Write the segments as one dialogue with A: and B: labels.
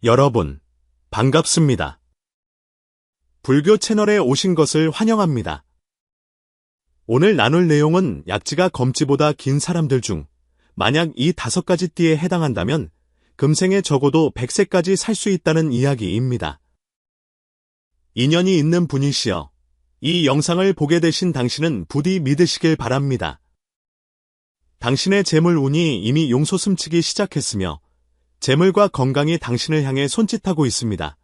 A: 여러분, 반갑습니다. 불교 채널에 오신 것을 환영합니다. 오늘 나눌 내용은 약지가 검지보다 긴 사람들 중 만약 이 5가지 띠에 해당한다면 금생에 적어도 100세까지 살 수 있다는 이야기입니다. 인연이 있는 분이시여, 이 영상을 보게 되신 당신은 부디 믿으시길 바랍니다. 당신의 재물 운이 이미 용솟음치기 시작했으며 재물과 건강이 당신을 향해 손짓하고 있습니다.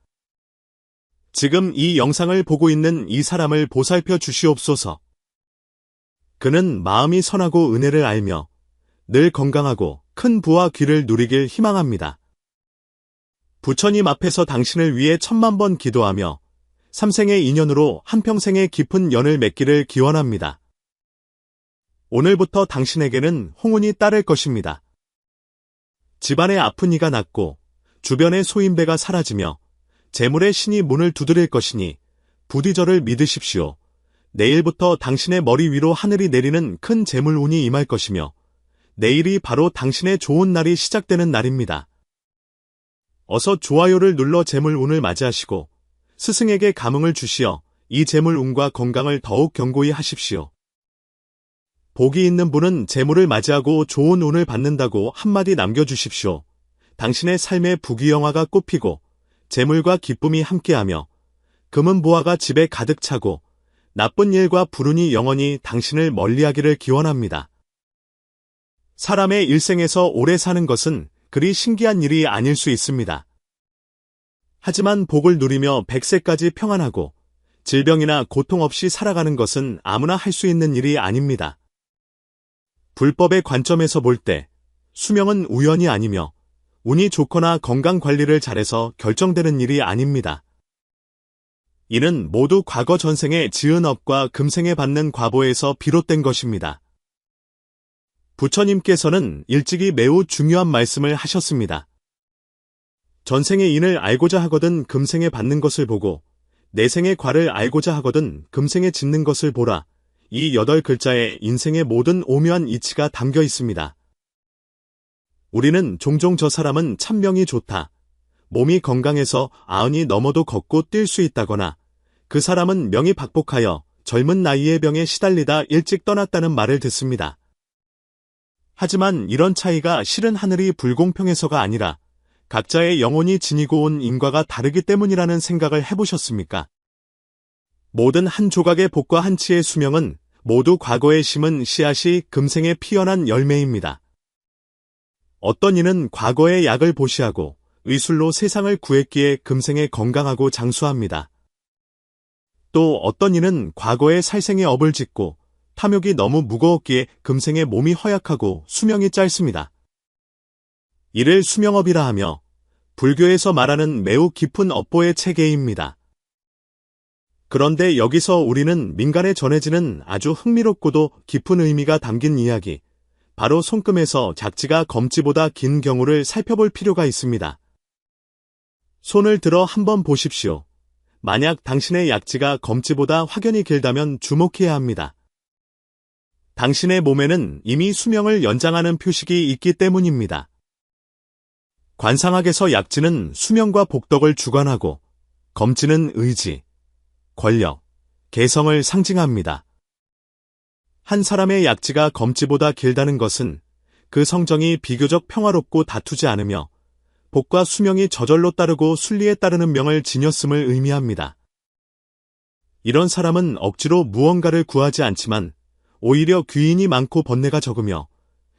A: 지금 이 영상을 보고 있는 이 사람을 보살펴 주시옵소서. 그는 마음이 선하고 은혜를 알며 늘 건강하고 큰 부와 귀를 누리길 희망합니다. 부처님 앞에서 당신을 위해 1000만 번 기도하며 3생의 인연으로 한평생의 깊은 연을 맺기를 기원합니다. 오늘부터 당신에게는 홍운이 따를 것입니다. 집안의 아픈 이가 낫고 주변의 소인배가 사라지며 재물의 신이 문을 두드릴 것이니 부디 저를 믿으십시오. 내일부터 당신의 머리 위로 하늘이 내리는 큰 재물 운이 임할 것이며 내일이 바로 당신의 좋은 날이 시작되는 날입니다. 어서 좋아요를 눌러 재물 운을 맞이하시고 스승에게 감흥을 주시어 이 재물 운과 건강을 더욱 견고히 하십시오. 복이 있는 분은 재물을 맞이하고 좋은 운을 받는다고 한마디 남겨주십시오. 당신의 삶에 부귀영화가 꽃피고 재물과 기쁨이 함께하며 금은보화가 집에 가득 차고 나쁜 일과 불운이 영원히 당신을 멀리하기를 기원합니다. 사람의 일생에서 오래 사는 것은 그리 신기한 일이 아닐 수 있습니다. 하지만 복을 누리며 100세까지 평안하고 질병이나 고통 없이 살아가는 것은 아무나 할 수 있는 일이 아닙니다. 불법의 관점에서 볼 때 수명은 우연이 아니며 운이 좋거나 건강 관리를 잘해서 결정되는 일이 아닙니다. 이는 모두 과거 전생에 지은 업과 금생에 받는 과보에서 비롯된 것입니다. 부처님께서는 일찍이 매우 중요한 말씀을 하셨습니다. 전생의 인을 알고자 하거든 금생에 받는 것을 보고 내생의 과를 알고자 하거든 금생에 짓는 것을 보라. 이 8글자에 인생의 모든 오묘한 이치가 담겨 있습니다. 우리는 종종 저 사람은 참 명이 좋다, 몸이 건강해서 90이 넘어도 걷고 뛸 수 있다거나 그 사람은 명이 박복하여 젊은 나이에 병에 시달리다 일찍 떠났다는 말을 듣습니다. 하지만 이런 차이가 실은 하늘이 불공평해서가 아니라 각자의 영혼이 지니고 온 인과가 다르기 때문이라는 생각을 해보셨습니까? 모든 한 조각의 복과 한치의 수명은 모두 과거에 심은 씨앗이 금생에 피어난 열매입니다. 어떤 이는 과거의 약을 보시하고 의술로 세상을 구했기에 금생에 건강하고 장수합니다. 또 어떤 이는 과거의 살생의 업을 짓고 탐욕이 너무 무거웠기에 금생에 몸이 허약하고 수명이 짧습니다. 이를 수명업이라 하며 불교에서 말하는 매우 깊은 업보의 체계입니다. 그런데 여기서 우리는 민간에 전해지는 아주 흥미롭고도 깊은 의미가 담긴 이야기, 바로 손금에서 작지가 검지보다 긴 경우를 살펴볼 필요가 있습니다. 손을 들어 한번 보십시오. 만약 당신의 약지가 검지보다 확연히 길다면 주목해야 합니다. 당신의 몸에는 이미 수명을 연장하는 표식이 있기 때문입니다. 관상학에서 약지는 수명과 복덕을 주관하고 검지는 의지, 권력, 개성을 상징합니다. 한 사람의 약지가 검지보다 길다는 것은 그 성정이 비교적 평화롭고 다투지 않으며 복과 수명이 저절로 따르고 순리에 따르는 명을 지녔음을 의미합니다. 이런 사람은 억지로 무언가를 구하지 않지만 오히려 귀인이 많고 번뇌가 적으며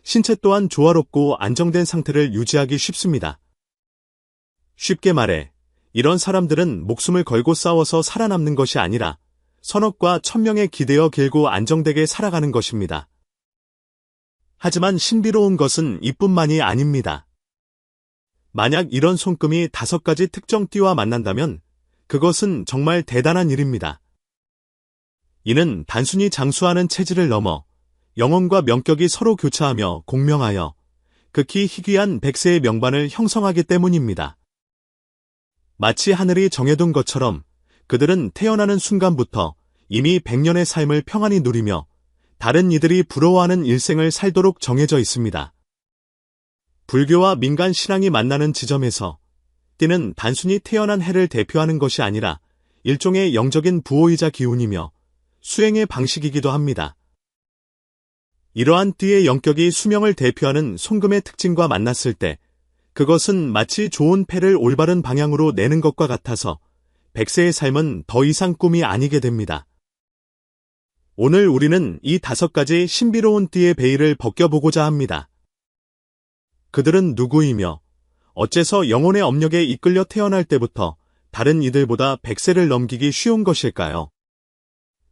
A: 신체 또한 조화롭고 안정된 상태를 유지하기 쉽습니다. 쉽게 말해 이런 사람들은 목숨을 걸고 싸워서 살아남는 것이 아니라 선업과 천명에 기대어 길고 안정되게 살아가는 것입니다. 하지만 신비로운 것은 이뿐만이 아닙니다. 만약 이런 손금이 5가지 특정 띠와 만난다면 그것은 정말 대단한 일입니다. 이는 단순히 장수하는 체질을 넘어 영혼과 명격이 서로 교차하며 공명하여 극히 희귀한 100세의 명반을 형성하기 때문입니다. 마치 하늘이 정해둔 것처럼 그들은 태어나는 순간부터 이미 100년의 삶을 평안히 누리며 다른 이들이 부러워하는 일생을 살도록 정해져 있습니다. 불교와 민간 신앙이 만나는 지점에서 띠는 단순히 태어난 해를 대표하는 것이 아니라 일종의 영적인 부호이자 기운이며 수행의 방식이기도 합니다. 이러한 띠의 영격이 수명을 대표하는 손금의 특징과 만났을 때 그것은 마치 좋은 패를 올바른 방향으로 내는 것과 같아서 백세의 삶은 더 이상 꿈이 아니게 됩니다. 오늘 우리는 이 5가지 신비로운 띠의 베일을 벗겨보고자 합니다. 그들은 누구이며 어째서 영혼의 업력에 이끌려 태어날 때부터 다른 이들보다 100세를 넘기기 쉬운 것일까요?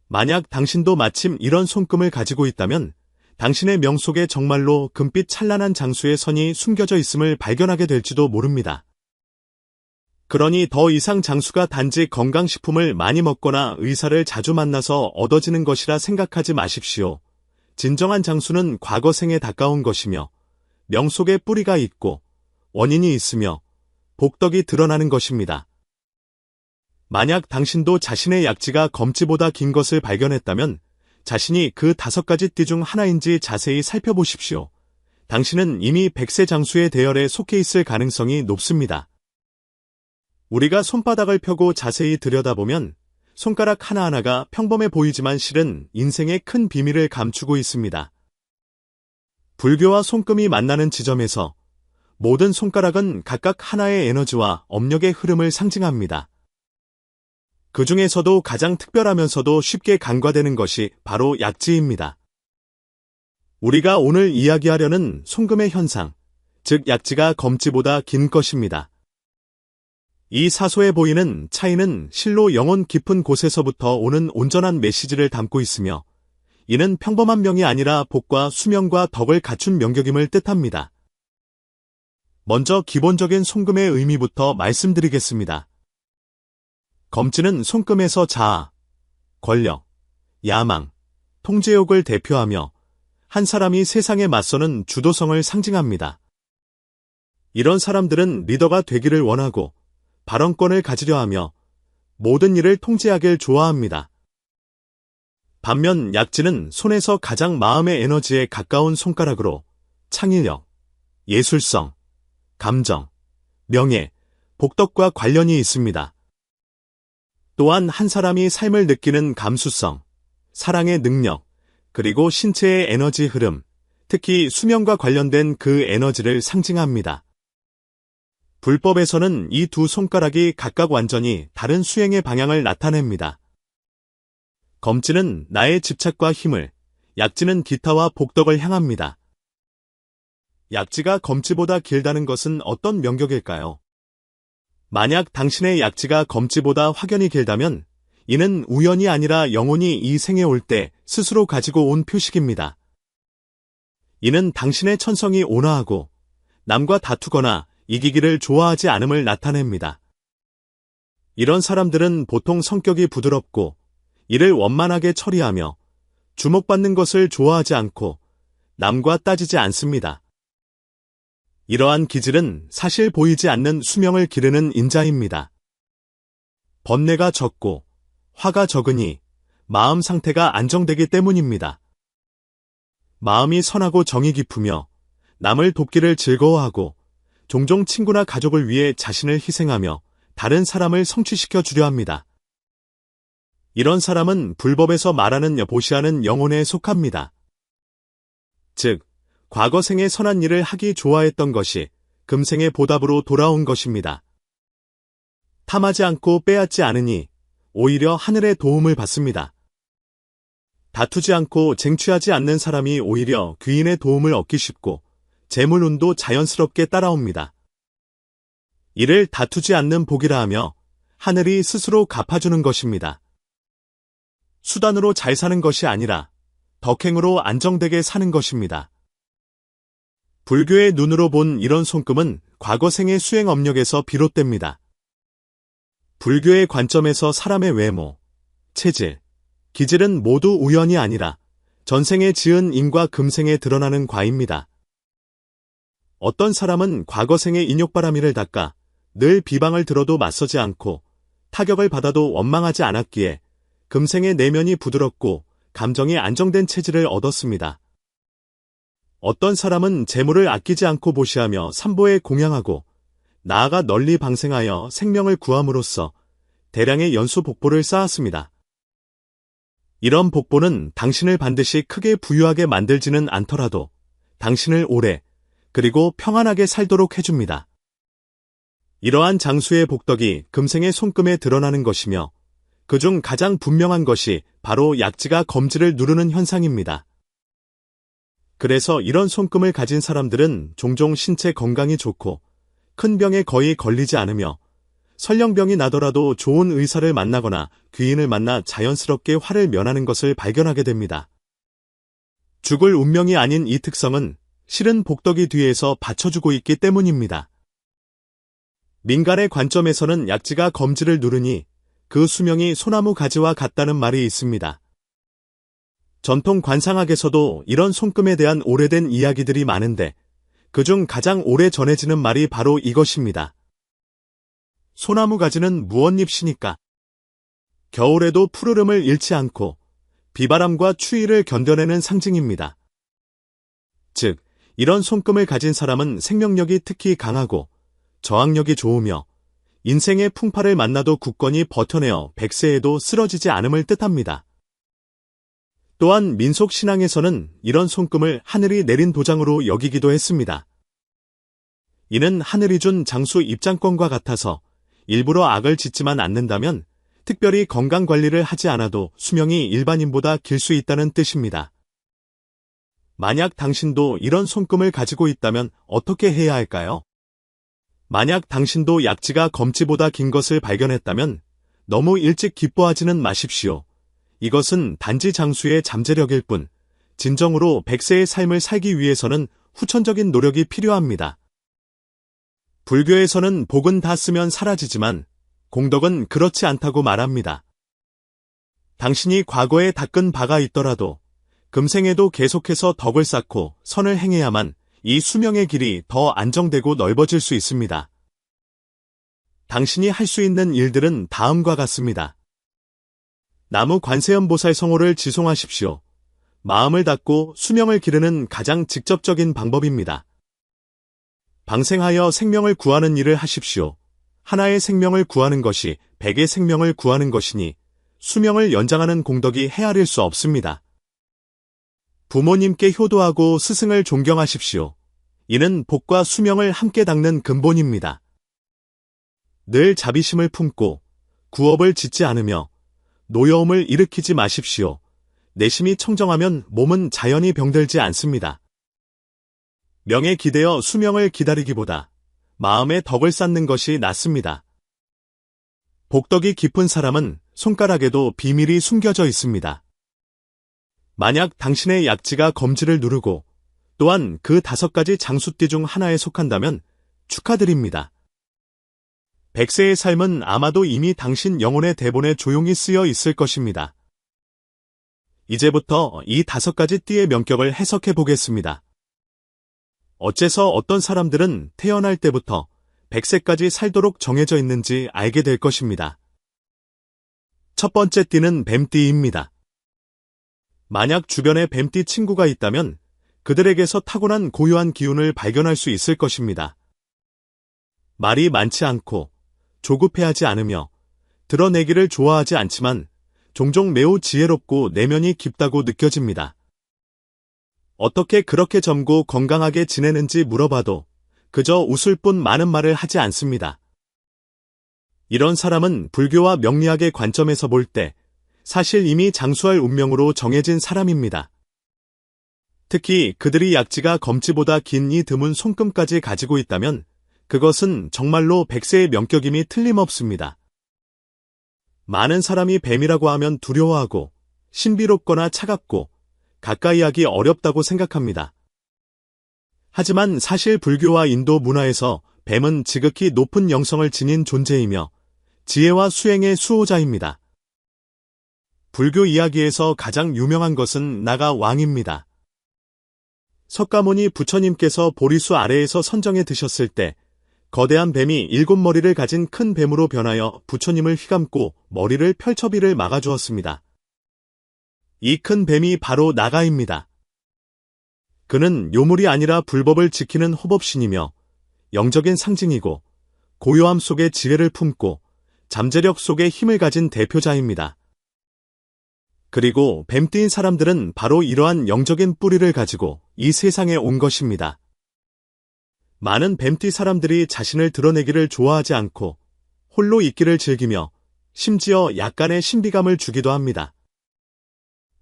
A: 만약 당신도 마침 이런 손금을 가지고 있다면 당신의 명 속에 정말로 금빛 찬란한 장수의 선이 숨겨져 있음을 발견하게 될지도 모릅니다. 그러니 더 이상 장수가 단지 건강식품을 많이 먹거나 의사를 자주 만나서 얻어지는 것이라 생각하지 마십시오. 진정한 장수는 과거 생에 가까운 것이며 명 속에 뿌리가 있고 원인이 있으며 복덕이 드러나는 것입니다. 만약 당신도 자신의 약지가 검지보다 긴 것을 발견했다면 자신이 그 5가지 띠 중 하나인지 자세히 살펴보십시오. 당신은 이미 100세 장수의 대열에 속해 있을 가능성이 높습니다. 우리가 손바닥을 펴고 자세히 들여다보면 손가락 하나하나가 평범해 보이지만 실은 인생의 큰 비밀을 감추고 있습니다. 불교와 손금이 만나는 지점에서 모든 손가락은 각각 하나의 에너지와 업력의 흐름을 상징합니다. 그 중에서도 가장 특별하면서도 쉽게 간과되는 것이 바로 약지입니다. 우리가 오늘 이야기하려는 손금의 현상, 즉 약지가 검지보다 긴 것입니다. 이 사소해 보이는 차이는 실로 영혼 깊은 곳에서부터 오는 온전한 메시지를 담고 있으며 이는 평범한 명이 아니라 복과 수명과 덕을 갖춘 명격임을 뜻합니다. 먼저 기본적인 손금의 의미부터 말씀드리겠습니다. 검지는 손금에서 자아, 권력, 야망, 통제욕을 대표하며 한 사람이 세상에 맞서는 주도성을 상징합니다. 이런 사람들은 리더가 되기를 원하고 발언권을 가지려 하며 모든 일을 통제하길 좋아합니다. 반면 약지는 손에서 가장 마음의 에너지에 가까운 손가락으로 창의력, 예술성, 감정, 명예, 복덕과 관련이 있습니다. 또한 한 사람이 삶을 느끼는 감수성, 사랑의 능력, 그리고 신체의 에너지 흐름, 특히 수명과 관련된 그 에너지를 상징합니다. 불법에서는 이 두 손가락이 각각 완전히 다른 수행의 방향을 나타냅니다. 검지는 나의 집착과 힘을, 약지는 기타와 복덕을 향합니다. 약지가 검지보다 길다는 것은 어떤 명격일까요? 만약 당신의 약지가 검지보다 확연히 길다면 이는 우연이 아니라 영혼이 이 생에 올 때 스스로 가지고 온 표식입니다. 이는 당신의 천성이 온화하고 남과 다투거나 이기기를 좋아하지 않음을 나타냅니다. 이런 사람들은 보통 성격이 부드럽고 이를 원만하게 처리하며 주목받는 것을 좋아하지 않고 남과 따지지 않습니다. 이러한 기질은 사실 보이지 않는 수명을 기르는 인자입니다. 번뇌가 적고 화가 적으니 마음 상태가 안정되기 때문입니다. 마음이 선하고 정이 깊으며 남을 돕기를 즐거워하고 종종 친구나 가족을 위해 자신을 희생하며 다른 사람을 성취시켜 주려 합니다. 이런 사람은 불법에서 말하는 보시하는 영혼에 속합니다. 즉, 과거 생에 선한 일을 하기 좋아했던 것이 금생의 보답으로 돌아온 것입니다. 탐하지 않고 빼앗지 않으니 오히려 하늘의 도움을 받습니다. 다투지 않고 쟁취하지 않는 사람이 오히려 귀인의 도움을 얻기 쉽고 재물운도 자연스럽게 따라옵니다. 이를 다투지 않는 복이라 하며 하늘이 스스로 갚아주는 것입니다. 수단으로 잘 사는 것이 아니라 덕행으로 안정되게 사는 것입니다. 불교의 눈으로 본 이런 손금은 과거 생의 수행 업력에서 비롯됩니다. 불교의 관점에서 사람의 외모, 체질, 기질은 모두 우연이 아니라 전생에 지은 인과 금생에 드러나는 과입니다. 어떤 사람은 과거 생의 인욕바라미를 닦아 늘 비방을 들어도 맞서지 않고 타격을 받아도 원망하지 않았기에 금생의 내면이 부드럽고 감정이 안정된 체질을 얻었습니다. 어떤 사람은 재물을 아끼지 않고 보시하며 삼보에 공양하고 나아가 널리 방생하여 생명을 구함으로써 대량의 연수 복보를 쌓았습니다. 이런 복보는 당신을 반드시 크게 부유하게 만들지는 않더라도 당신을 오래 그리고 평안하게 살도록 해줍니다. 이러한 장수의 복덕이 금생의 손금에 드러나는 것이며 그중 가장 분명한 것이 바로 약지가 검지를 누르는 현상입니다. 그래서 이런 손금을 가진 사람들은 종종 신체 건강이 좋고 큰 병에 거의 걸리지 않으며 설령병이 나더라도 좋은 의사를 만나거나 귀인을 만나 자연스럽게 화를 면하는 것을 발견하게 됩니다. 죽을 운명이 아닌 이 특성은 실은 복덕이 뒤에서 받쳐주고 있기 때문입니다. 민간의 관점에서는 약지가 검지를 누르니 그 수명이 소나무 가지와 같다는 말이 있습니다. 전통 관상학에서도 이런 손금에 대한 오래된 이야기들이 많은데 그중 가장 오래 전해지는 말이 바로 이것입니다. 소나무 가지는 무엇잎이니까? 겨울에도 푸르름을 잃지 않고 비바람과 추위를 견뎌내는 상징입니다. 즉, 이런 손금을 가진 사람은 생명력이 특히 강하고 저항력이 좋으며 인생의 풍파를 만나도 굳건히 버텨내어 백세에도 쓰러지지 않음을 뜻합니다. 또한 민속신앙에서는 이런 손금을 하늘이 내린 도장으로 여기기도 했습니다. 이는 하늘이 준 장수 입장권과 같아서 일부러 악을 짓지만 않는다면 특별히 건강관리를 하지 않아도 수명이 일반인보다 길 수 있다는 뜻입니다. 만약 당신도 이런 손금을 가지고 있다면 어떻게 해야 할까요? 만약 당신도 약지가 검지보다 긴 것을 발견했다면 너무 일찍 기뻐하지는 마십시오. 이것은 단지 장수의 잠재력일 뿐, 진정으로 백세의 삶을 살기 위해서는 후천적인 노력이 필요합니다. 불교에서는 복은 다 쓰면 사라지지만 공덕은 그렇지 않다고 말합니다. 당신이 과거에 닦은 바가 있더라도 금생에도 계속해서 덕을 쌓고 선을 행해야만 이 수명의 길이 더 안정되고 넓어질 수 있습니다. 당신이 할 수 있는 일들은 다음과 같습니다. 나무 관세음보살 성호를 지송하십시오. 마음을 닫고 수명을 기르는 가장 직접적인 방법입니다. 방생하여 생명을 구하는 일을 하십시오. 하나의 생명을 구하는 것이 100의 생명을 구하는 것이니 수명을 연장하는 공덕이 헤아릴 수 없습니다. 부모님께 효도하고 스승을 존경하십시오. 이는 복과 수명을 함께 닦는 근본입니다. 늘 자비심을 품고 구업을 짓지 않으며 노여움을 일으키지 마십시오. 내심이 청정하면 몸은 자연히 병들지 않습니다. 명에 기대어 수명을 기다리기보다 마음의 덕을 쌓는 것이 낫습니다. 복덕이 깊은 사람은 손가락에도 비밀이 숨겨져 있습니다. 만약 당신의 약지가 검지를 누르고 또한 그 5가지 장수띠 중 하나에 속한다면 축하드립니다. 백세의 삶은 아마도 이미 당신 영혼의 대본에 조용히 쓰여 있을 것입니다. 이제부터 이 5가지 띠의 명격을 해석해 보겠습니다. 어째서 어떤 사람들은 태어날 때부터 100세까지 살도록 정해져 있는지 알게 될 것입니다. 첫 번째 띠는 뱀띠입니다. 만약 주변에 뱀띠 친구가 있다면 그들에게서 타고난 고유한 기운을 발견할 수 있을 것입니다. 말이 많지 않고 조급해하지 않으며 드러내기를 좋아하지 않지만 종종 매우 지혜롭고 내면이 깊다고 느껴집니다. 어떻게 그렇게 젊고 건강하게 지내는지 물어봐도 그저 웃을 뿐 많은 말을 하지 않습니다. 이런 사람은 불교와 명리학의 관점에서 볼 때 사실 이미 장수할 운명으로 정해진 사람입니다. 특히 그들이 약지가 검지보다 긴 이 드문 손금까지 가지고 있다면 그것은 정말로 백세의 명격임이 틀림없습니다. 많은 사람이 뱀이라고 하면 두려워하고 신비롭거나 차갑고 가까이 하기 어렵다고 생각합니다. 하지만 사실 불교와 인도 문화에서 뱀은 지극히 높은 영성을 지닌 존재이며 지혜와 수행의 수호자입니다. 불교 이야기에서 가장 유명한 것은 나가 왕입니다. 석가모니 부처님께서 보리수 아래에서 선정에 드셨을 때 거대한 뱀이 7머리를 가진 큰 뱀으로 변하여 부처님을 휘감고 머리를 펼쳐비를 막아주었습니다. 이 큰 뱀이 바로 나가입니다. 그는 요물이 아니라 불법을 지키는 호법신이며 영적인 상징이고 고요함 속에 지혜를 품고 잠재력 속에 힘을 가진 대표자입니다. 그리고 뱀띠인 사람들은 바로 이러한 영적인 뿌리를 가지고 이 세상에 온 것입니다. 많은 뱀띠 사람들이 자신을 드러내기를 좋아하지 않고 홀로 있기를 즐기며 심지어 약간의 신비감을 주기도 합니다.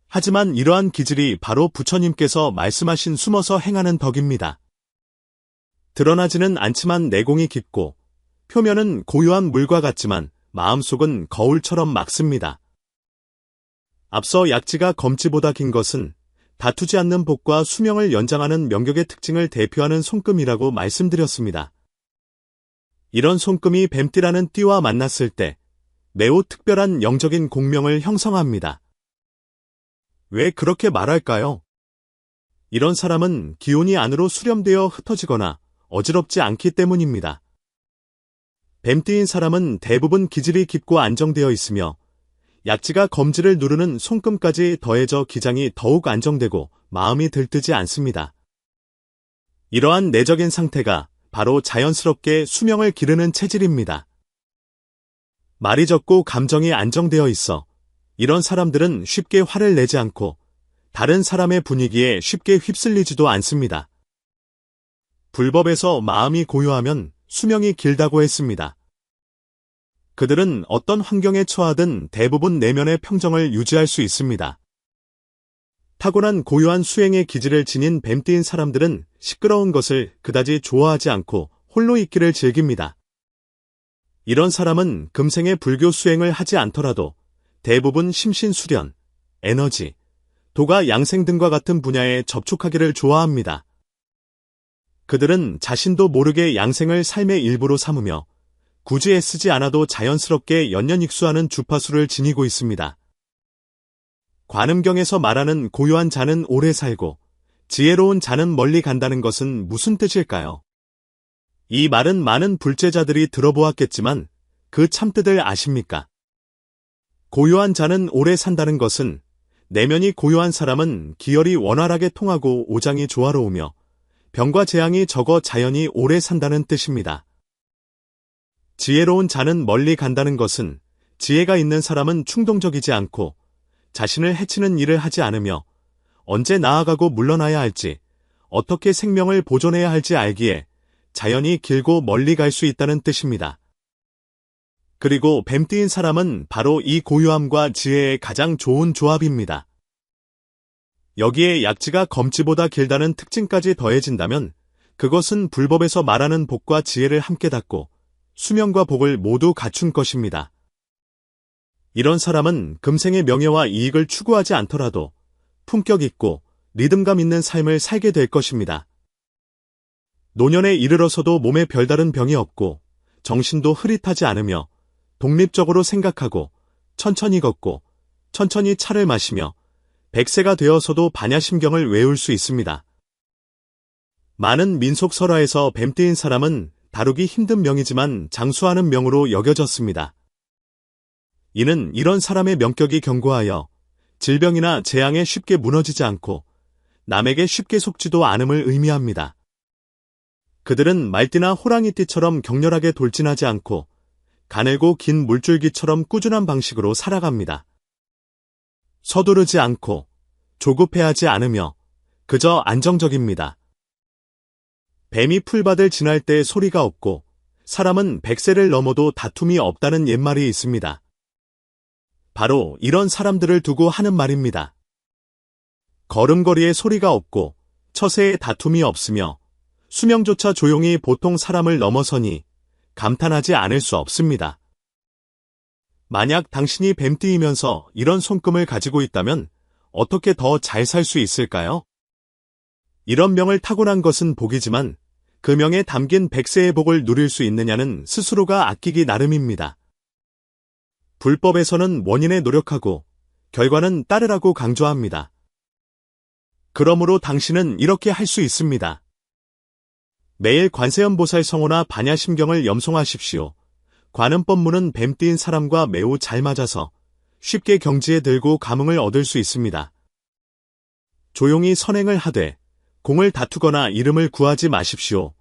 A: 하지만 이러한 기질이 바로 부처님께서 말씀하신 숨어서 행하는 덕입니다. 드러나지는 않지만 내공이 깊고 표면은 고요한 물과 같지만 마음속은 거울처럼 맑습니다. 앞서 약지가 검지보다 긴 것은 다투지 않는 복과 수명을 연장하는 명격의 특징을 대표하는 손금이라고 말씀드렸습니다. 이런 손금이 뱀띠라는 띠와 만났을 때 매우 특별한 영적인 공명을 형성합니다. 왜 그렇게 말할까요? 이런 사람은 기운이 안으로 수렴되어 흩어지거나 어지럽지 않기 때문입니다. 뱀띠인 사람은 대부분 기질이 깊고 안정되어 있으며 약지가 검지를 누르는 손금까지 더해져 기장이 더욱 안정되고 마음이 들뜨지 않습니다. 이러한 내적인 상태가 바로 자연스럽게 수명을 기르는 체질입니다. 말이 적고 감정이 안정되어 있어 이런 사람들은 쉽게 화를 내지 않고 다른 사람의 분위기에 쉽게 휩쓸리지도 않습니다. 불법에서 마음이 고요하면 수명이 길다고 했습니다. 그들은 어떤 환경에 처하든 대부분 내면의 평정을 유지할 수 있습니다. 타고난 고요한 수행의 기질을 지닌 뱀띠인 사람들은 시끄러운 것을 그다지 좋아하지 않고 홀로 있기를 즐깁니다. 이런 사람은 금생의 불교 수행을 하지 않더라도 대부분 심신수련, 에너지, 도가 양생 등과 같은 분야에 접촉하기를 좋아합니다. 그들은 자신도 모르게 양생을 삶의 일부로 삼으며 굳이 애쓰지 않아도 자연스럽게 연년익수하는 주파수를 지니고 있습니다. 관음경에서 말하는 고요한 자는 오래 살고 지혜로운 자는 멀리 간다는 것은 무슨 뜻일까요? 이 말은 많은 불제자들이 들어보았겠지만 그 참뜻을 아십니까? 고요한 자는 오래 산다는 것은 내면이 고요한 사람은 기혈이 원활하게 통하고 오장이 조화로우며 병과 재앙이 적어 자연히 오래 산다는 뜻입니다. 지혜로운 자는 멀리 간다는 것은 지혜가 있는 사람은 충동적이지 않고 자신을 해치는 일을 하지 않으며 언제 나아가고 물러나야 할지 어떻게 생명을 보존해야 할지 알기에 자연히 길고 멀리 갈 수 있다는 뜻입니다. 그리고 뱀띠인 사람은 바로 이 고요함과 지혜의 가장 좋은 조합입니다. 여기에 약지가 검지보다 길다는 특징까지 더해진다면 그것은 불법에서 말하는 복과 지혜를 함께 닫고 수명과 복을 모두 갖춘 것입니다. 이런 사람은 금생의 명예와 이익을 추구하지 않더라도 품격 있고 리듬감 있는 삶을 살게 될 것입니다. 노년에 이르러서도 몸에 별다른 병이 없고 정신도 흐릿하지 않으며 독립적으로 생각하고 천천히 걷고 천천히 차를 마시며 100세가 되어서도 반야심경을 외울 수 있습니다. 많은 민속설화에서 뱀띠인 사람은 다루기 힘든 명이지만 장수하는 명으로 여겨졌습니다. 이는 이런 사람의 명격이 견고하여 질병이나 재앙에 쉽게 무너지지 않고 남에게 쉽게 속지도 않음을 의미합니다. 그들은 말띠나 호랑이띠처럼 격렬하게 돌진하지 않고 가늘고 긴 물줄기처럼 꾸준한 방식으로 살아갑니다. 서두르지 않고 조급해하지 않으며 그저 안정적입니다. 뱀이 풀밭을 지날 때 소리가 없고 사람은 100세를 넘어도 다툼이 없다는 옛말이 있습니다. 바로 이런 사람들을 두고 하는 말입니다. 걸음걸이에 소리가 없고 처세에 다툼이 없으며 수명조차 조용히 보통 사람을 넘어서니 감탄하지 않을 수 없습니다. 만약 당신이 뱀띠이면서 이런 손금을 가지고 있다면 어떻게 더 잘 살 수 있을까요? 이런 명을 타고난 것은 복이지만 그 명에 담긴 100세의 복을 누릴 수 있느냐는 스스로가 아끼기 나름입니다. 불법에서는 원인에 노력하고 결과는 따르라고 강조합니다. 그러므로 당신은 이렇게 할 수 있습니다. 매일 관세음보살 성호나 반야심경을 염송하십시오. 관음법문은 뱀띠인 사람과 매우 잘 맞아서 쉽게 경지에 들고 감흥을 얻을 수 있습니다. 조용히 선행을 하되 공을 다투거나 이름을 구하지 마십시오.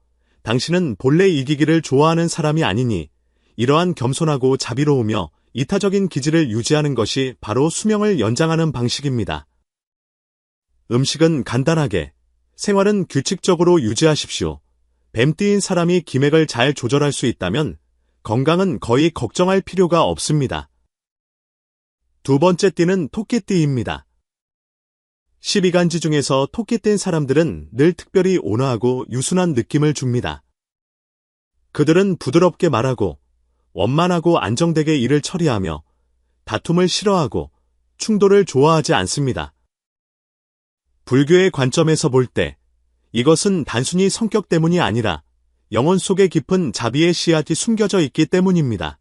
A: 당신은 본래 이기기를 좋아하는 사람이 아니니 이러한 겸손하고 자비로우며 이타적인 기질을 유지하는 것이 바로 수명을 연장하는 방식입니다. 음식은 간단하게, 생활은 규칙적으로 유지하십시오. 뱀띠인 사람이 기맥을 잘 조절할 수 있다면 건강은 거의 걱정할 필요가 없습니다. 두 번째 띠는 토끼띠입니다. 12간지 중에서 토끼띠인 사람들은 늘 특별히 온화하고 유순한 느낌을 줍니다. 그들은 부드럽게 말하고 원만하고 안정되게 일을 처리하며 다툼을 싫어하고 충돌을 좋아하지 않습니다. 불교의 관점에서 볼 때 이것은 단순히 성격 때문이 아니라 영혼 속에 깊은 자비의 씨앗이 숨겨져 있기 때문입니다.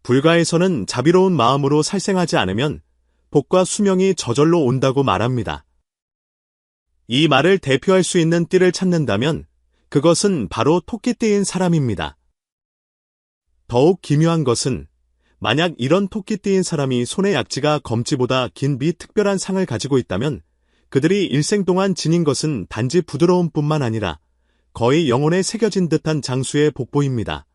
A: 불가에서는 자비로운 마음으로 살생하지 않으면 복과 수명이 저절로 온다고 말합니다. 이 말을 대표할 수 있는 띠를 찾는다면 그것은 바로 토끼띠인 사람입니다. 더욱 기묘한 것은 만약 이런 토끼띠인 사람이 손의 약지가 검지보다 긴 특별한 상을 가지고 있다면 그들이 일생 동안 지닌 것은 단지 부드러움뿐만 아니라 거의 영혼에 새겨진 듯한 장수의 복보입니다.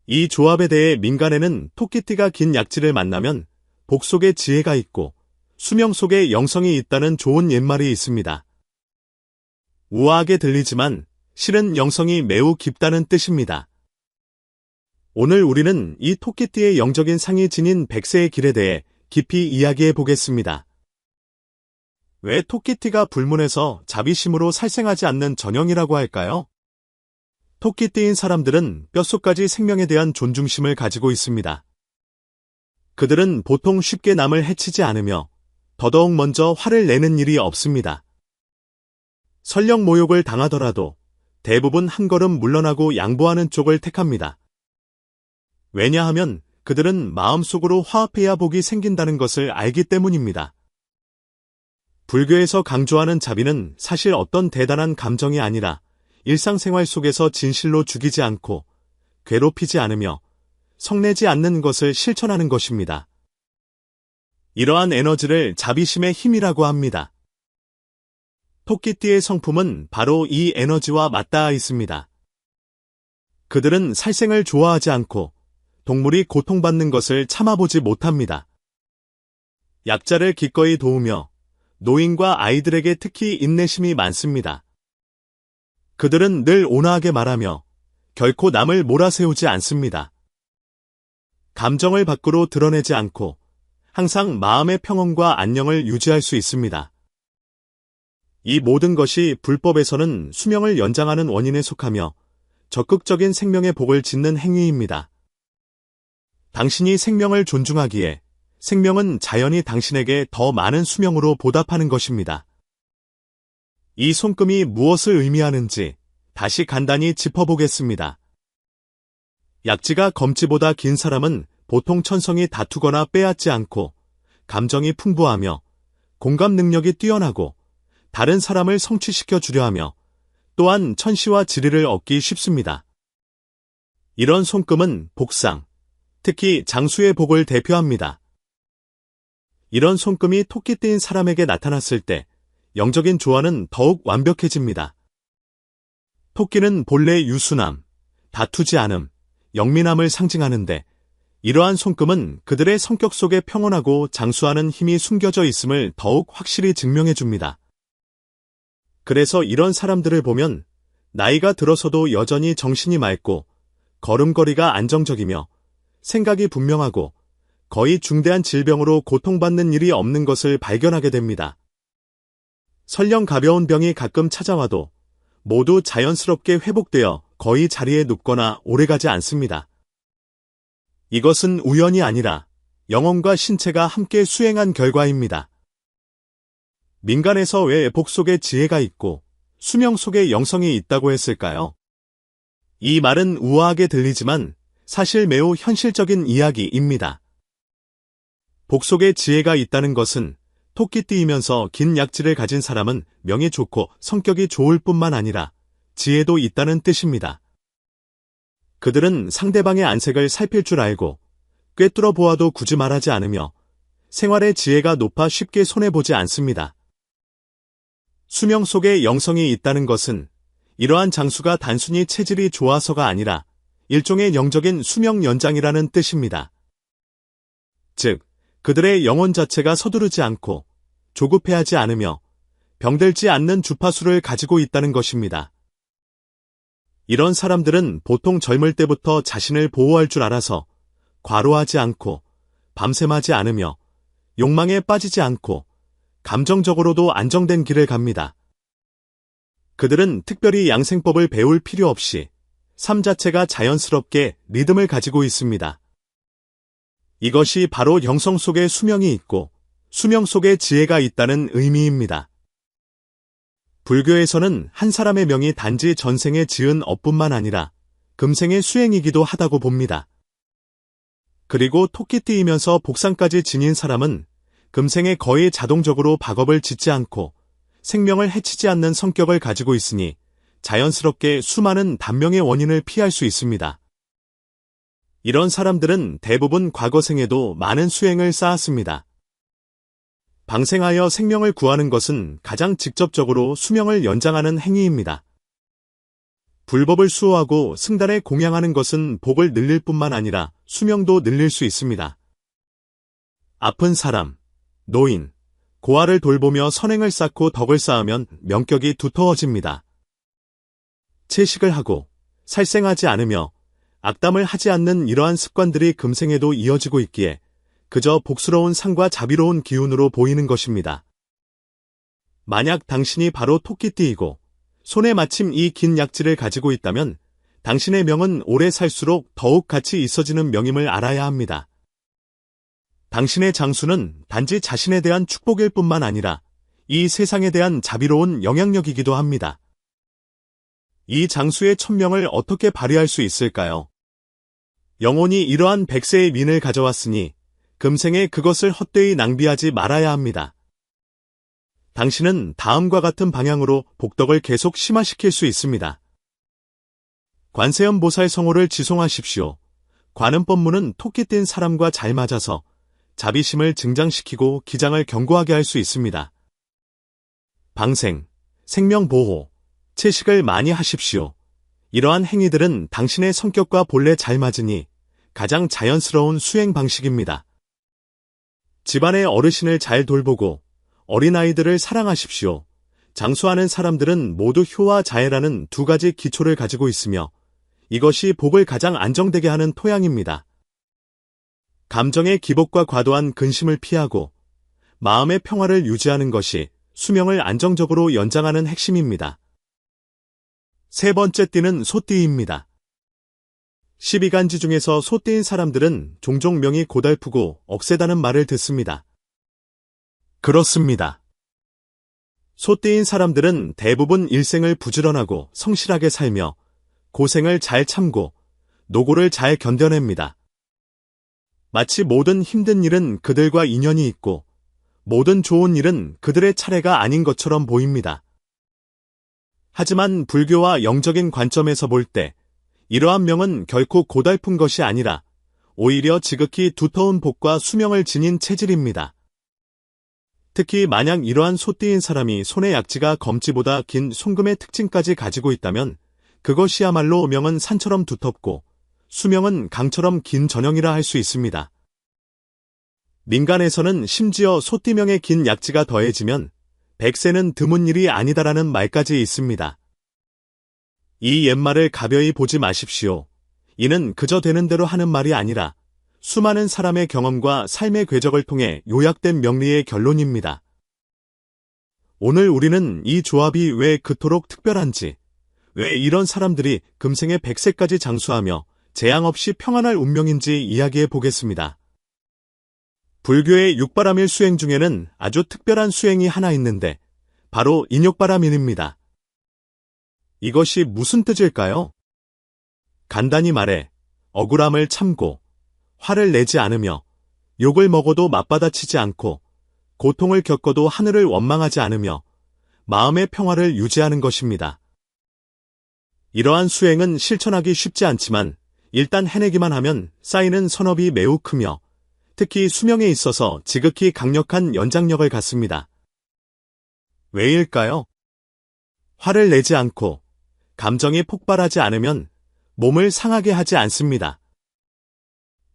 A: 이 조합에 대해 민간에는 토끼띠가 긴 약지를 만나면 복 속에 지혜가 있고 수명 속에 영성이 있다는 좋은 옛말이 있습니다. 우아하게 들리지만 실은 영성이 매우 깊다는 뜻입니다. 오늘 우리는 이 토끼띠의 영적인 상이 지닌 백세의 길에 대해 깊이 이야기해 보겠습니다. 왜 토끼띠가 불문해서 자비심으로 살생하지 않는 전형이라고 할까요? 토끼띠인 사람들은 뼛속까지 생명에 대한 존중심을 가지고 있습니다. 그들은 보통 쉽게 남을 해치지 않으며 더더욱 먼저 화를 내는 일이 없습니다. 설령 모욕을 당하더라도 대부분 한 걸음 물러나고 양보하는 쪽을 택합니다. 왜냐하면 그들은 마음속으로 화합해야 복이 생긴다는 것을 알기 때문입니다. 불교에서 강조하는 자비는 사실 어떤 대단한 감정이 아니라 일상생활 속에서 진실로 죽이지 않고 괴롭히지 않으며 성내지 않는 것을 실천하는 것입니다. 이러한 에너지를 자비심의 힘이라고 합니다. 토끼띠의 성품은 바로 이 에너지와 맞닿아 있습니다. 그들은 살생을 좋아하지 않고 동물이 고통받는 것을 참아보지 못합니다. 약자를 기꺼이 도우며 노인과 아이들에게 특히 인내심이 많습니다. 그들은 늘 온화하게 말하며 결코 남을 몰아세우지 않습니다. 감정을 밖으로 드러내지 않고 항상 마음의 평온과 안녕을 유지할 수 있습니다. 이 모든 것이 불법에서는 수명을 연장하는 원인에 속하며 적극적인 생명의 복을 짓는 행위입니다. 당신이 생명을 존중하기에 생명은 자연히 당신에게 더 많은 수명으로 보답하는 것입니다. 이 손금이 무엇을 의미하는지 다시 간단히 짚어보겠습니다. 약지가 검지보다 긴 사람은 보통 천성이 다투거나 빼앗지 않고 감정이 풍부하며 공감 능력이 뛰어나고 다른 사람을 성취시켜 주려 하며 또한 천시와 지리를 얻기 쉽습니다. 이런 손금은 복상, 특히 장수의 복을 대표합니다. 이런 손금이 토끼띠인 사람에게 나타났을 때 영적인 조화는 더욱 완벽해집니다. 토끼는 본래 유순함, 다투지 않음, 영민함을 상징하는데 이러한 손금은 그들의 성격 속에 평온하고 장수하는 힘이 숨겨져 있음을 더욱 확실히 증명해 줍니다. 그래서 이런 사람들을 보면 나이가 들어서도 여전히 정신이 맑고 걸음걸이가 안정적이며 생각이 분명하고 거의 중대한 질병으로 고통받는 일이 없는 것을 발견하게 됩니다. 설령 가벼운 병이 가끔 찾아와도 모두 자연스럽게 회복되어 거의 자리에 눕거나 오래가지 않습니다. 이것은 우연이 아니라 영혼과 신체가 함께 수행한 결과입니다. 민간에서 왜 복 속에 지혜가 있고 수명 속에 영성이 있다고 했을까요? 이 말은 우아하게 들리지만 사실 매우 현실적인 이야기입니다. 복 속에 지혜가 있다는 것은 토끼띠이면서 긴 약지를 가진 사람은 명이 좋고 성격이 좋을 뿐만 아니라 지혜도 있다는 뜻입니다. 그들은 상대방의 안색을 살필 줄 알고 꿰뚫어 보아도 굳이 말하지 않으며 생활의 지혜가 높아 쉽게 손해보지 않습니다. 수명 속에 영성이 있다는 것은 이러한 장수가 단순히 체질이 좋아서가 아니라 일종의 영적인 수명 연장이라는 뜻입니다. 즉, 그들의 영혼 자체가 서두르지 않고 조급해하지 않으며 병들지 않는 주파수를 가지고 있다는 것입니다. 이런 사람들은 보통 젊을 때부터 자신을 보호할 줄 알아서 과로하지 않고 밤샘하지 않으며 욕망에 빠지지 않고 감정적으로도 안정된 길을 갑니다. 그들은 특별히 양생법을 배울 필요 없이 삶 자체가 자연스럽게 리듬을 가지고 있습니다. 이것이 바로 영성 속에 수명이 있고 수명 속에 지혜가 있다는 의미입니다. 불교에서는 한 사람의 명이 단지 전생에 지은 업뿐만 아니라 금생의 수행이기도 하다고 봅니다. 그리고 토끼띠이면서 복상까지 지닌 사람은 금생에 거의 자동적으로 박업을 짓지 않고 생명을 해치지 않는 성격을 가지고 있으니 자연스럽게 수많은 단명의 원인을 피할 수 있습니다. 이런 사람들은 대부분 과거생에도 많은 수행을 쌓았습니다. 방생하여 생명을 구하는 것은 가장 직접적으로 수명을 연장하는 행위입니다. 불법을 수호하고 승달에 공양하는 것은 복을 늘릴 뿐만 아니라 수명도 늘릴 수 있습니다. 아픈 사람, 노인, 고아를 돌보며 선행을 쌓고 덕을 쌓으면 명격이 두터워집니다. 채식을 하고 살생하지 않으며 악담을 하지 않는 이러한 습관들이 금생에도 이어지고 있기에 그저 복스러운 상과 자비로운 기운으로 보이는 것입니다. 만약 당신이 바로 토끼띠이고 손에 마침 이 긴 약지를 가지고 있다면 당신의 명은 오래 살수록 더욱 가치 있어지는 명임을 알아야 합니다. 당신의 장수는 단지 자신에 대한 축복일 뿐만 아니라 이 세상에 대한 자비로운 영향력이기도 합니다. 이 장수의 천명을 어떻게 발휘할 수 있을까요? 영혼이 이러한 100세의 민을 가져왔으니 금생에 그것을 헛되이 낭비하지 말아야 합니다. 당신은 다음과 같은 방향으로 복덕을 계속 심화시킬 수 있습니다. 관세음 보살 성호를 지송하십시오. 관음법문은 토끼 띈 사람과 잘 맞아서 자비심을 증장시키고 기장을 견고하게 할 수 있습니다. 방생, 생명보호, 채식을 많이 하십시오. 이러한 행위들은 당신의 성격과 본래 잘 맞으니 가장 자연스러운 수행 방식입니다. 집안의 어르신을 잘 돌보고 어린아이들을 사랑하십시오. 장수하는 사람들은 모두 효와 자애라는 두 가지 기초를 가지고 있으며 이것이 복을 가장 안정되게 하는 토양입니다. 감정의 기복과 과도한 근심을 피하고 마음의 평화를 유지하는 것이 수명을 안정적으로 연장하는 핵심입니다. 세 번째 띠는 소띠입니다. 12간지 중에서 소띠인 사람들은 종종 명이 고달프고 억세다는 말을 듣습니다. 그렇습니다. 소띠인 사람들은 대부분 일생을 부지런하고 성실하게 살며 고생을 잘 참고 노고를 잘 견뎌냅니다. 마치 모든 힘든 일은 그들과 인연이 있고 모든 좋은 일은 그들의 차례가 아닌 것처럼 보입니다. 하지만 불교와 영적인 관점에서 볼 때 이러한 명은 결코 고달픈 것이 아니라 오히려 지극히 두터운 복과 수명을 지닌 체질입니다. 특히 만약 이러한 소띠인 사람이 손의 약지가 검지보다 긴 손금의 특징까지 가지고 있다면 그것이야말로 명은 산처럼 두텁고 수명은 강처럼 긴 전형이라 할 수 있습니다. 민간에서는 심지어 소띠명의 긴 약지가 더해지면 100세는 드문 일이 아니다라는 말까지 있습니다. 이 옛말을 가벼이 보지 마십시오. 이는 그저 되는 대로 하는 말이 아니라 수많은 사람의 경험과 삶의 궤적을 통해 요약된 명리의 결론입니다. 오늘 우리는 이 조합이 왜 그토록 특별한지, 왜 이런 사람들이 금생에 100세까지 장수하며 재앙 없이 평안할 운명인지 이야기해 보겠습니다. 불교의 육바람일 수행 중에는 아주 특별한 수행이 하나 있는데 바로 인욕바람일입니다. 이것이 무슨 뜻일까요? 간단히 말해 억울함을 참고 화를 내지 않으며 욕을 먹어도 맞받아치지 않고 고통을 겪어도 하늘을 원망하지 않으며 마음의 평화를 유지하는 것입니다. 이러한 수행은 실천하기 쉽지 않지만 일단 해내기만 하면 쌓이는 선업이 매우 크며 특히 수명에 있어서 지극히 강력한 연장력을 갖습니다. 왜일까요? 화를 내지 않고 감정이 폭발하지 않으면 몸을 상하게 하지 않습니다.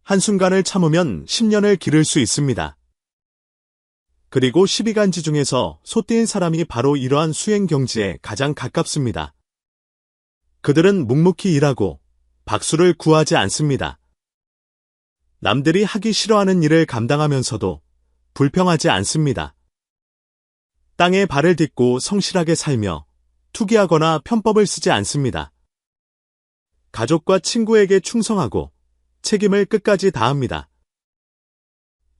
A: 한순간을 참으면 10년을 기를 수 있습니다. 그리고 12간지 중에서 소띠인 사람이 바로 이러한 수행 경지에 가장 가깝습니다. 그들은 묵묵히 일하고 박수를 구하지 않습니다. 남들이 하기 싫어하는 일을 감당하면서도 불평하지 않습니다. 땅에 발을 딛고 성실하게 살며 투기하거나 편법을 쓰지 않습니다. 가족과 친구에게 충성하고 책임을 끝까지 다합니다.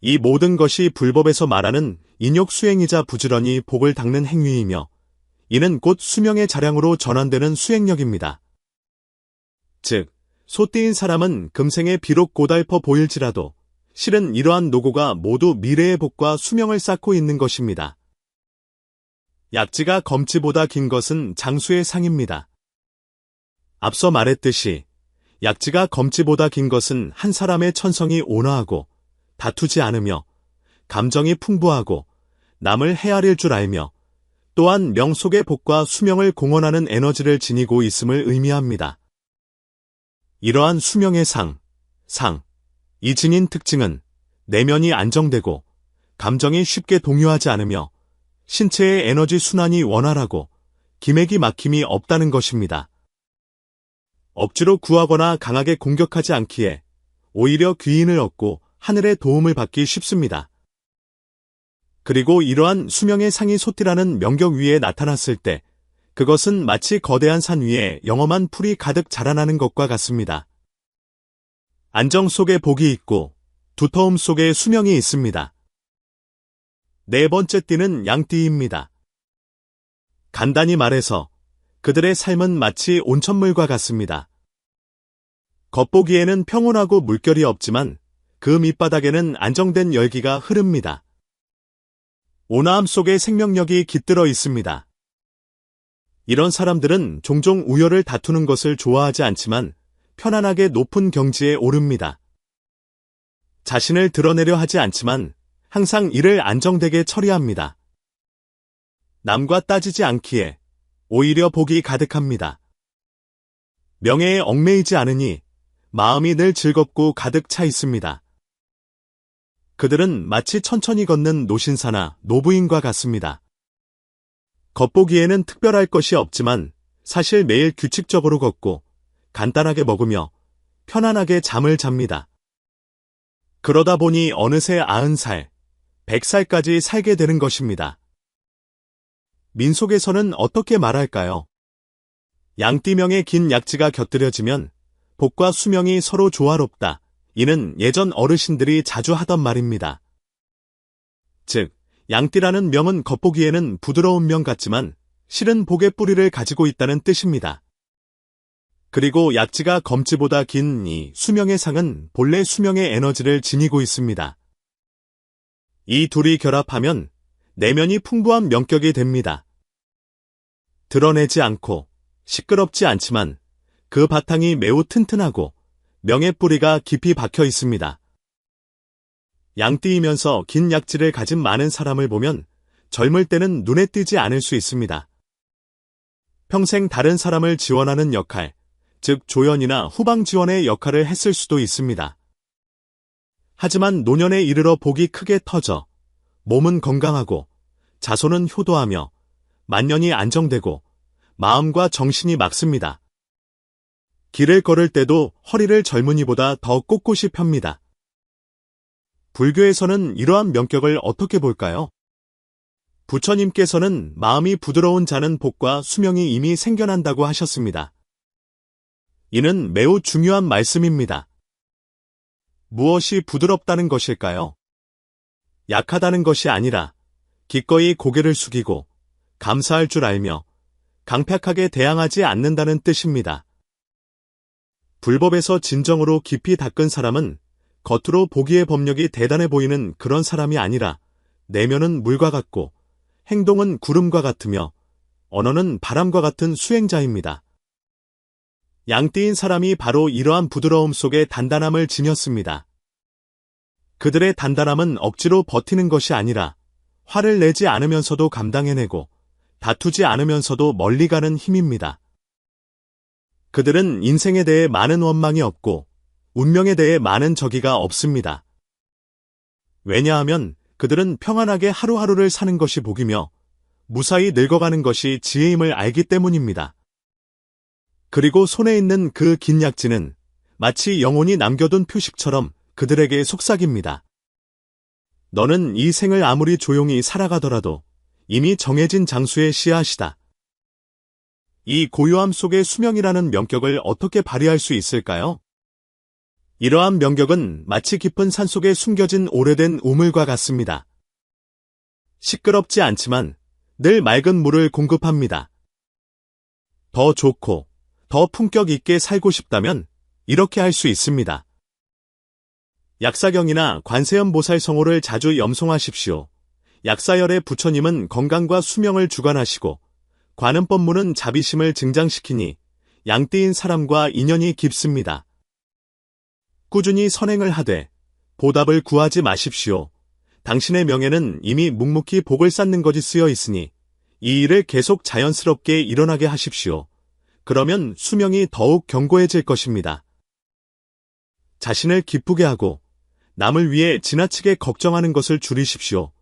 A: 이 모든 것이 불법에서 말하는 인욕수행이자 부지런히 복을 닦는 행위이며 이는 곧 수명의 자량으로 전환되는 수행력입니다. 즉, 소띠인 사람은 금생에 비록 고달퍼 보일지라도 실은 이러한 노고가 모두 미래의 복과 수명을 쌓고 있는 것입니다. 약지가 검지보다 긴 것은 장수의 상입니다. 앞서 말했듯이 약지가 검지보다 긴 것은 한 사람의 천성이 온화하고 다투지 않으며 감정이 풍부하고 남을 헤아릴 줄 알며 또한 명속의 복과 수명을 공헌하는 에너지를 지니고 있음을 의미합니다. 이러한 수명의 이 지닌 특징은 내면이 안정되고 감정이 쉽게 동요하지 않으며 신체의 에너지 순환이 원활하고 기맥이 막힘이 없다는 것입니다. 억지로 구하거나 강하게 공격하지 않기에 오히려 귀인을 얻고 하늘의 도움을 받기 쉽습니다. 그리고 이러한 수명의 상이 소띠라는 명격 위에 나타났을 때 그것은 마치 거대한 산 위에 영험한 풀이 가득 자라나는 것과 같습니다. 안정 속에 복이 있고 두터움 속에 수명이 있습니다. 네 번째 띠는 양띠입니다. 간단히 말해서 그들의 삶은 마치 온천물과 같습니다. 겉보기에는 평온하고 물결이 없지만 그 밑바닥에는 안정된 열기가 흐릅니다. 온화함 속에 생명력이 깃들어 있습니다. 이런 사람들은 종종 우열을 다투는 것을 좋아하지 않지만 편안하게 높은 경지에 오릅니다. 자신을 드러내려 하지 않지만 항상 일을 안정되게 처리합니다. 남과 따지지 않기에 오히려 복이 가득합니다. 명예에 얽매이지 않으니 마음이 늘 즐겁고 가득 차 있습니다. 그들은 마치 천천히 걷는 노신사나 노부인과 같습니다. 겉보기에는 특별할 것이 없지만 사실 매일 규칙적으로 걷고 간단하게 먹으며 편안하게 잠을 잡니다. 그러다 보니 어느새 90살, 100살까지 살게 되는 것입니다. 민속에서는 어떻게 말할까요? 양띠명의 긴 약지가 곁들여지면 복과 수명이 서로 조화롭다. 이는 예전 어르신들이 자주 하던 말입니다. 즉, 양띠라는 명은 겉보기에는 부드러운 명 같지만 실은 복의 뿌리를 가지고 있다는 뜻입니다. 그리고 약지가 검지보다 긴 이 수명의 상은 본래 수명의 에너지를 지니고 있습니다. 이 둘이 결합하면 내면이 풍부한 명격이 됩니다. 드러내지 않고 시끄럽지 않지만 그 바탕이 매우 튼튼하고 명의 뿌리가 깊이 박혀 있습니다. 양띠이면서 긴 약지를 가진 많은 사람을 보면 젊을 때는 눈에 띄지 않을 수 있습니다. 평생 다른 사람을 지원하는 역할, 즉 조연이나 후방 지원의 역할을 했을 수도 있습니다. 하지만 노년에 이르러 복이 크게 터져 몸은 건강하고 자손은 효도하며 만년이 안정되고 마음과 정신이 맑습니다. 길을 걸을 때도 허리를 젊은이보다 더 꼿꼿이 펴니다. 불교에서는 이러한 명격을 어떻게 볼까요? 부처님께서는 마음이 부드러운 자는 복과 수명이 이미 생겨난다고 하셨습니다. 이는 매우 중요한 말씀입니다. 무엇이 부드럽다는 것일까요? 약하다는 것이 아니라 기꺼이 고개를 숙이고 감사할 줄 알며 강팍하게 대항하지 않는다는 뜻입니다. 불법에서 진정으로 깊이 닦은 사람은 겉으로 보기에 법력이 대단해 보이는 그런 사람이 아니라 내면은 물과 같고 행동은 구름과 같으며 언어는 바람과 같은 수행자입니다. 양띠인 사람이 바로 이러한 부드러움 속에 단단함을 지녔습니다. 그들의 단단함은 억지로 버티는 것이 아니라 화를 내지 않으면서도 감당해내고 다투지 않으면서도 멀리 가는 힘입니다. 그들은 인생에 대해 많은 원망이 없고 운명에 대해 많은 저기가 없습니다. 왜냐하면 그들은 평안하게 하루하루를 사는 것이 복이며 무사히 늙어가는 것이 지혜임을 알기 때문입니다. 그리고 손에 있는 그 긴 약지는 마치 영혼이 남겨둔 표식처럼 그들에게 속삭입니다. 너는 이 생을 아무리 조용히 살아가더라도 이미 정해진 장수의 씨앗이다. 이 고요함 속의 수명이라는 명격을 어떻게 발휘할 수 있을까요? 이러한 명격은 마치 깊은 산속에 숨겨진 오래된 우물과 같습니다. 시끄럽지 않지만 늘 맑은 물을 공급합니다. 더 좋고 더 품격 있게 살고 싶다면 이렇게 할 수 있습니다. 약사경이나 관세음 보살성호를 자주 염송하십시오. 약사열의 부처님은 건강과 수명을 주관하시고 관음법문은 자비심을 증장시키니 양띠인 사람과 인연이 깊습니다. 꾸준히 선행을 하되 보답을 구하지 마십시오. 당신의 명예는 이미 묵묵히 복을 쌓는 것이 쓰여 있으니 이 일을 계속 자연스럽게 일어나게 하십시오. 그러면 수명이 더욱 견고해질 것입니다. 자신을 기쁘게 하고 남을 위해 지나치게 걱정하는 것을 줄이십시오.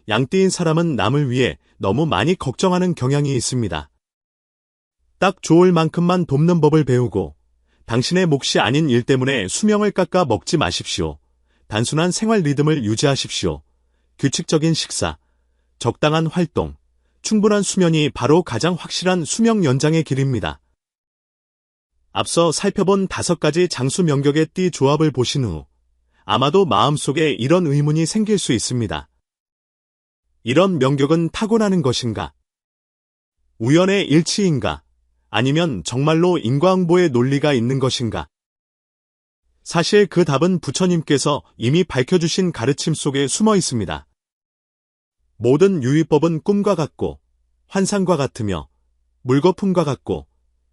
A: 양띠인 사람은 남을 위해 너무 많이 걱정하는 경향이 있습니다. 딱 좋을 만큼만 돕는 법을 배우고 당신의 몫이 아닌 일 때문에 수명을 깎아 먹지 마십시오. 단순한 생활 리듬을 유지하십시오. 규칙적인 식사, 적당한 활동, 충분한 수면이 바로 가장 확실한 수명 연장의 길입니다. 앞서 살펴본 5가지 장수 명격의 띠 조합을 보신 후 아마도 마음속에 이런 의문이 생길 수 있습니다. 이런 명격은 타고나는 것인가? 우연의 일치인가? 아니면 정말로 인과응보의 논리가 있는 것인가? 사실 그 답은 부처님께서 이미 밝혀주신 가르침 속에 숨어 있습니다. 모든 유의법은 꿈과 같고 환상과 같으며 물거품과 같고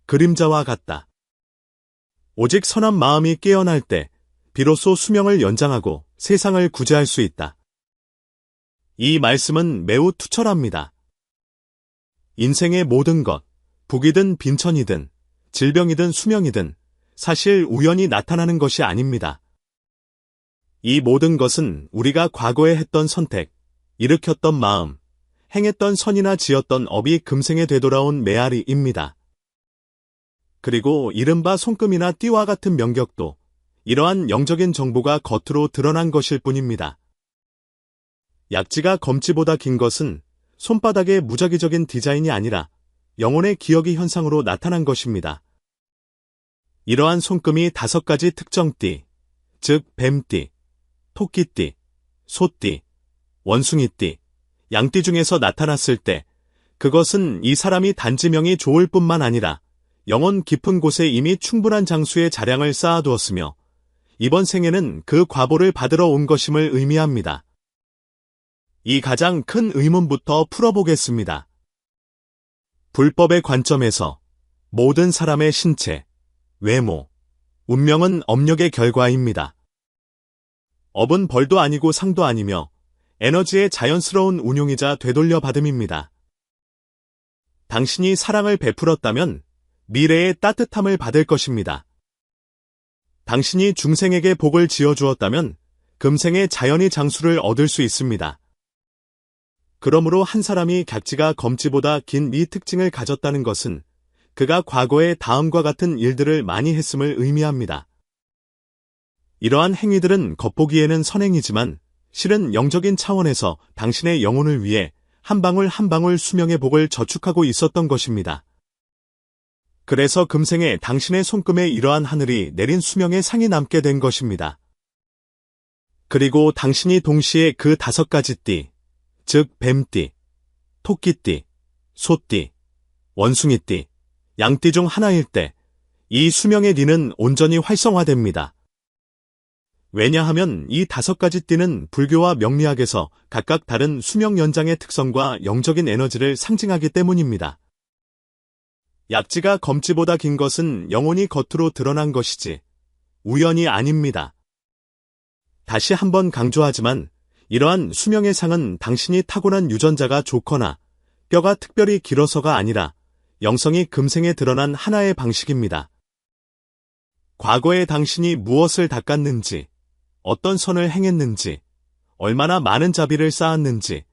A: 그림자와 같다. 오직 선한 마음이 깨어날 때 비로소 수명을 연장하고 세상을 구제할 수 있다. 이 말씀은 매우 투철합니다. 인생의 모든 것, 북이든 빈천이든 질병이든 수명이든 사실 우연히 나타나는 것이 아닙니다. 이 모든 것은 우리가 과거에 했던 선택, 일으켰던 마음, 행했던 선이나 지었던 업이 금생에 되돌아온 메아리입니다. 그리고 이른바 손금이나 띠와 같은 명격도 이러한 영적인 정보가 겉으로 드러난 것일 뿐입니다. 약지가 검지보다 긴 것은 손바닥의 무작위적인 디자인이 아니라 영혼의 기억이 현상으로 나타난 것입니다. 이러한 손금이 5가지 특정띠, 즉 뱀띠, 토끼띠, 소띠, 원숭이띠, 양띠 중에서 나타났을 때 그것은 이 사람이 단지 명이 좋을 뿐만 아니라 영혼 깊은 곳에 이미 충분한 장수의 자량을 쌓아두었으며 이번 생에는 그 과보를 받으러 온 것임을 의미합니다. 이 가장 큰 의문부터 풀어보겠습니다. 불법의 관점에서 모든 사람의 신체, 외모, 운명은 업력의 결과입니다. 업은 벌도 아니고 상도 아니며 에너지의 자연스러운 운용이자 되돌려 받음입니다. 당신이 사랑을 베풀었다면 미래의 따뜻함을 받을 것입니다. 당신이 중생에게 복을 지어주었다면 금생의 자연히 장수를 얻을 수 있습니다. 그러므로 한 사람이 객지가 검지보다 긴 이 특징을 가졌다는 것은 그가 과거에 다음과 같은 일들을 많이 했음을 의미합니다. 이러한 행위들은 겉보기에는 선행이지만 실은 영적인 차원에서 당신의 영혼을 위해 한 방울 한 방울 수명의 복을 저축하고 있었던 것입니다. 그래서 금생에 당신의 손금에 이러한 하늘이 내린 수명의 상이 남게 된 것입니다. 그리고 당신이 동시에 그 5가지 띠, 즉 뱀띠, 토끼띠, 소띠, 원숭이띠, 양띠 중 하나일 때 이 수명의 띠는 온전히 활성화됩니다. 왜냐하면 이 5가지 띠는 불교와 명리학에서 각각 다른 수명 연장의 특성과 영적인 에너지를 상징하기 때문입니다. 약지가 검지보다 긴 것은 영혼이 겉으로 드러난 것이지 우연이 아닙니다. 다시 한번 강조하지만 이러한 수명의 상은 당신이 타고난 유전자가 좋거나 뼈가 특별히 길어서가 아니라 영성이 금생에 드러난 하나의 방식입니다. 과거에 당신이 무엇을 닦았는지, 어떤 선을 행했는지, 얼마나 많은 자비를 쌓았는지,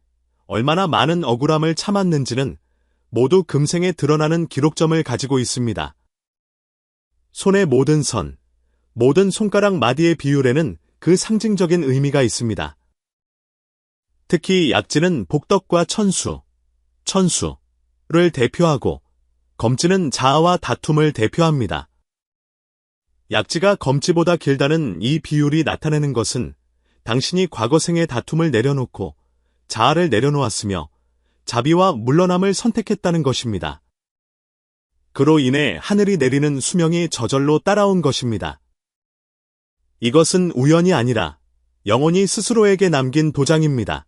A: 얼마나 많은 억울함을 참았는지는 모두 금생에 드러나는 기록점을 가지고 있습니다. 손의 모든 선, 모든 손가락 마디의 비율에는 그 상징적인 의미가 있습니다. 특히 약지는 복덕과 천수를 대표하고 검지는 자아와 다툼을 대표합니다. 약지가 검지보다 길다는 이 비율이 나타내는 것은 당신이 과거생의 다툼을 내려놓고 자아를 내려놓았으며 자비와 물러남을 선택했다는 것입니다. 그로 인해 하늘이 내리는 수명이 저절로 따라온 것입니다. 이것은 우연이 아니라 영혼이 스스로에게 남긴 도장입니다.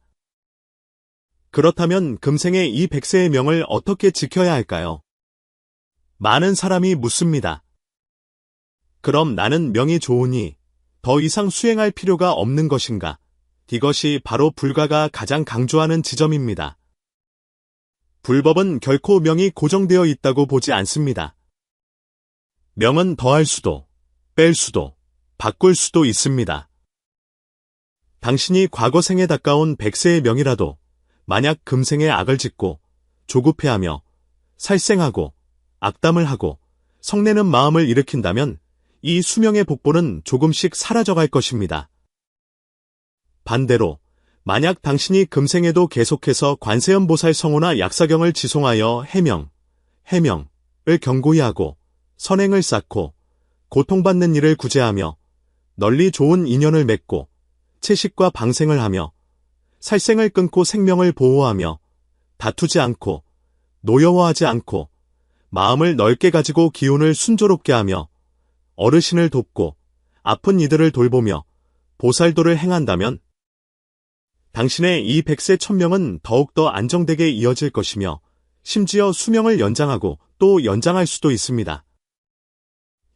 A: 그렇다면 금생의 이 100세의 명을 어떻게 지켜야 할까요? 많은 사람이 묻습니다. 그럼 나는 명이 좋으니 더 이상 수행할 필요가 없는 것인가? 이것이 바로 불가가 가장 강조하는 지점입니다. 불법은 결코 명이 고정되어 있다고 보지 않습니다. 명은 더할 수도, 뺄 수도, 바꿀 수도 있습니다. 당신이 과거생에 가까운 100세의 명이라도 만약 금생에 악을 짓고 조급해하며 살생하고 악담을 하고 성내는 마음을 일으킨다면 이 수명의 복보는 조금씩 사라져갈 것입니다. 반대로 만약 당신이 금생에도 계속해서 관세음보살 성호나 약사경을 지송하여 해명을 경고히 하고 선행을 쌓고 고통받는 일을 구제하며 널리 좋은 인연을 맺고 채식과 방생을 하며 살생을 끊고 생명을 보호하며 다투지 않고 노여워하지 않고 마음을 넓게 가지고 기운을 순조롭게 하며 어르신을 돕고 아픈 이들을 돌보며 보살도를 행한다면 당신의 이 100세 천명은 더욱더 안정되게 이어질 것이며 심지어 수명을 연장하고 또 연장할 수도 있습니다.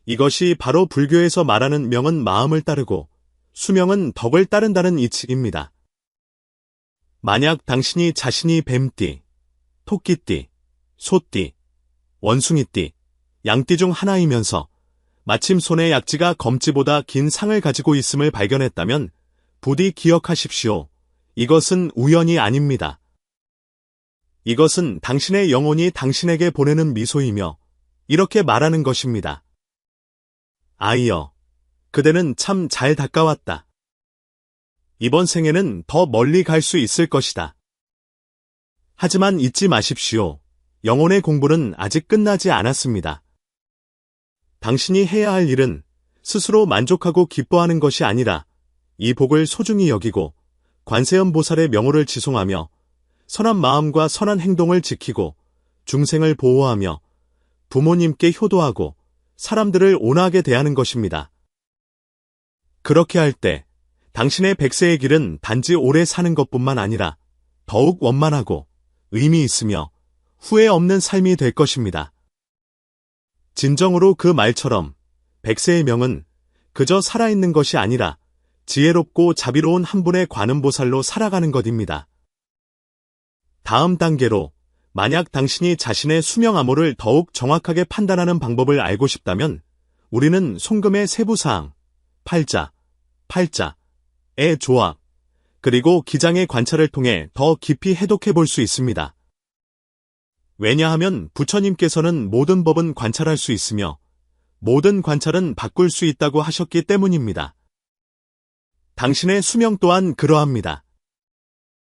A: 이것이 바로 불교에서 말하는 명은 마음을 따르고 수명은 덕을 따른다는 이치입니다. 만약 당신이 자신이 뱀띠, 토끼띠, 소띠, 원숭이띠, 양띠 중 하나이면서 마침 손에 약지가 검지보다 긴 상을 가지고 있음을 발견했다면 부디 기억하십시오. 이것은 우연이 아닙니다. 이것은 당신의 영혼이 당신에게 보내는 미소이며 이렇게 말하는 것입니다. 아이여, 그대는 참 잘 닦아왔다. 이번 생에는 더 멀리 갈 수 있을 것이다. 하지만 잊지 마십시오. 영혼의 공부는 아직 끝나지 않았습니다. 당신이 해야 할 일은 스스로 만족하고 기뻐하는 것이 아니라 이 복을 소중히 여기고 관세음보살의 명호를 지송하며 선한 마음과 선한 행동을 지키고 중생을 보호하며 부모님께 효도하고 사람들을 온화하게 대하는 것입니다. 그렇게 할 때 당신의 100세의 길은 단지 오래 사는 것뿐만 아니라 더욱 원만하고 의미 있으며 후회 없는 삶이 될 것입니다. 진정으로 그 말처럼 100세의 명은 그저 살아있는 것이 아니라 지혜롭고 자비로운 한 분의 관음보살로 살아가는 것입니다. 다음 단계로 만약 당신이 자신의 수명 암호를 더욱 정확하게 판단하는 방법을 알고 싶다면 우리는 송금의 세부사항, 팔자의 조합, 그리고 기장의 관찰을 통해 더 깊이 해독해 볼 수 있습니다. 왜냐하면 부처님께서는 모든 법은 관찰할 수 있으며 모든 관찰은 바꿀 수 있다고 하셨기 때문입니다. 당신의 수명 또한 그러합니다.